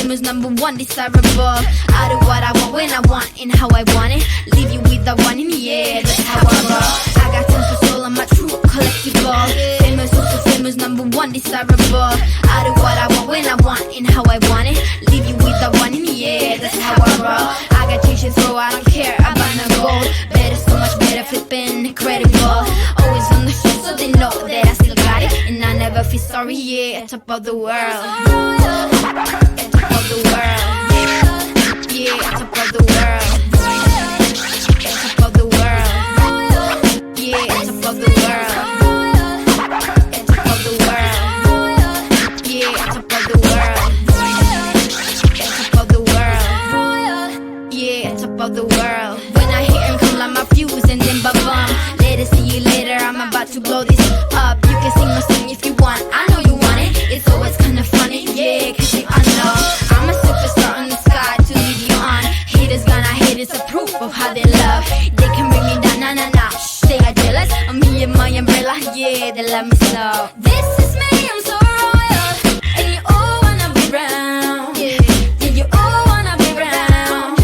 famous, number one, desirable. I do what I want, when I want, and how I want it. Leave you with the one in the air, that's how I roll. I got tons of soul, I'm a true collectible. Famous, also famous, number one, desirable. I do what I want, when I want, and how I want it. Leave you with the one in the air, that's how I roll. I got change throw, I don't care about no gold. Better, so much better, flipping incredible. Always on the show, so they know that I still got it. And I never feel sorry, yeah, at top of the world. At top of the world. Yeah, at top of the world. At top of the world. Yeah, at top of the world. At top of the world. Yeah, at top of the world. At top of the world. Yeah, at top of the world. When I hear him come like my fuse and then ba-bum. Later, see you later, I'm about to blow this up. You can sing my song if you want, I know you want it. It's always kinda funny, yeah, cause you know I'm a superstar on the sky to lead you on. Haters gonna hate, it's a proof of how they love. They can bring me down, nah, nah, nah. Shh, they are jealous of me and my umbrella, yeah, they love me so. This is me, I'm so royal, and you all wanna be round. Yeah, you all wanna be round.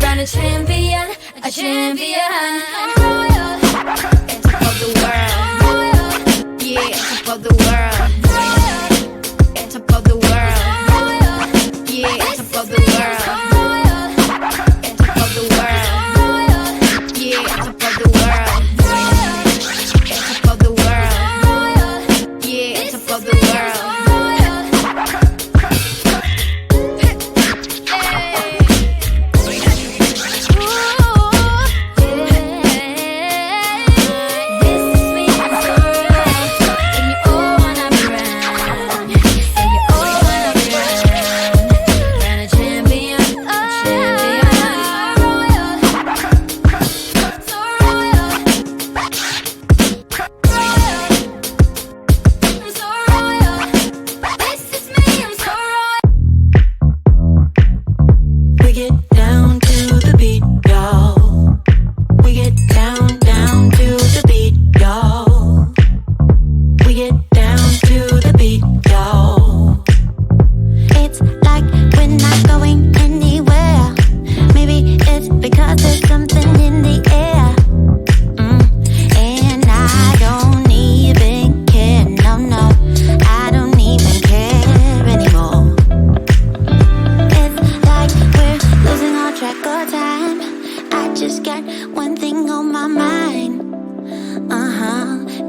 Round a champion, a champion. Royal, at top of the world. Yeah, at top of the world. At top of the world. Yeah, at top of the world. At top of the world. Yeah, at top of the world. At top of the world. Yeah, at top of the world.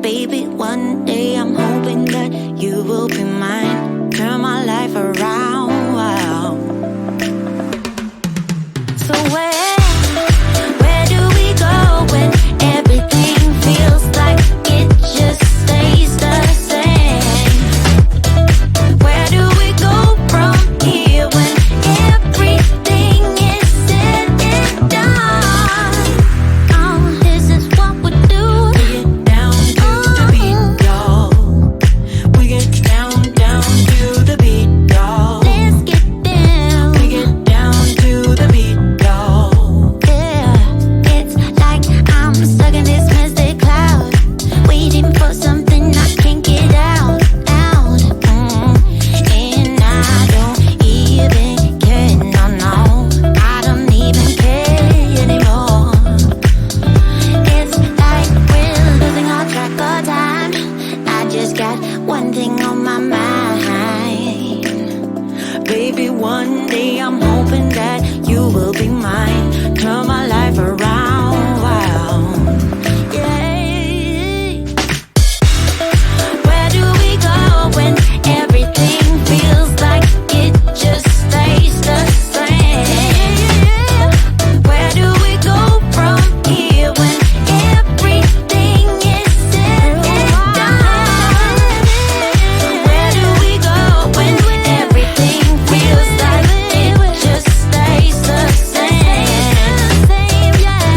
Baby, one day I'm hoping that you will be mine. Turn my life around, wow. So where do we go when everything feels like it just stays the same? Where do we go from here when everything is said and done? Oh, this is what we do. We get down to the beat, y'all. Let's get down. We get down to the beat, y'all. Yeah, it's like I'm stuck in this mystic cloud, waiting for something I can't get out. And I don't even care, no, I don't even care anymore. It's like we're losing all track of time. I just got one thing on my mind. Baby, one day I'm hoping that you will be mine. Turn my life around, wow. Yeah. Where do we go when everything feels like it just stays the same? Where do we go from here when everything is said and done? Where do we go when everything feels like it just stays the same? Yeah.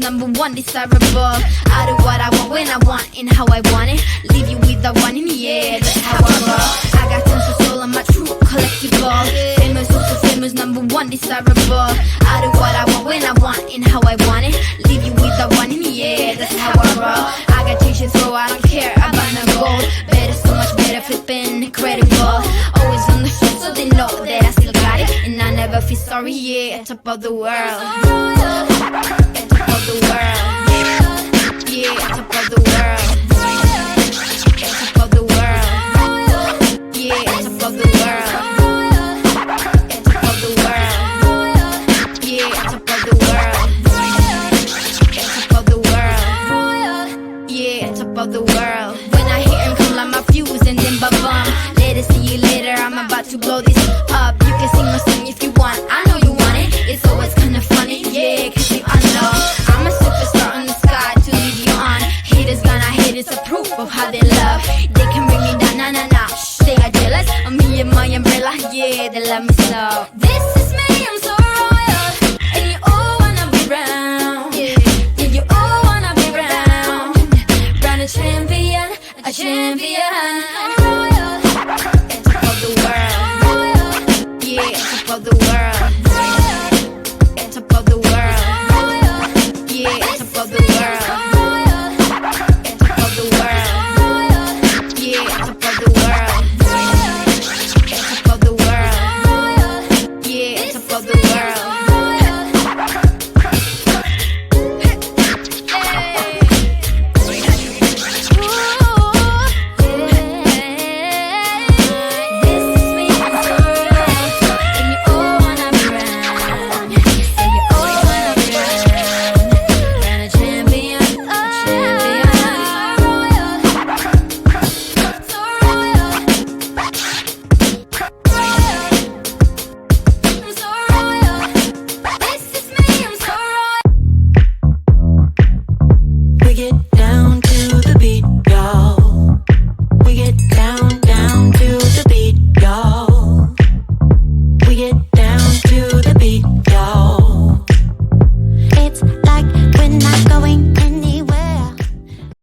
number one desirable. I do what I want when I want and how I want it. Leave you with the one in the air, that's how I roll. I got tons of soul, I'm a true collectible. Famous, also famous, number one desirable. I do what I want when I want and how I want it. Leave you with the one in the air, that's how I roll. I got change throw, I don't care about no gold. Better, so much better, flipping incredible. Always on the show so they know that I still got it. And I never feel sorry, yeah, top of the world. Top of the world. Yeah, top of the world. Top of the world. Yeah, top of the world. Top of the world. Yeah, top of the world. Top of the world. Yeah, top of the world. When I hear him come like my fuse and then ba-bum. Later, see you later, I'm about to blow this up. You can sing my song if you want, I know you want it. It's always kinda funny, yeah, cause you I know I'm a superstar on the sky to lead you on. Haters gonna hate, it's a proof of how they love. They can bring me down, nah, nah, nah. Shh, they are jealous of me and my umbrella, yeah, they love me so.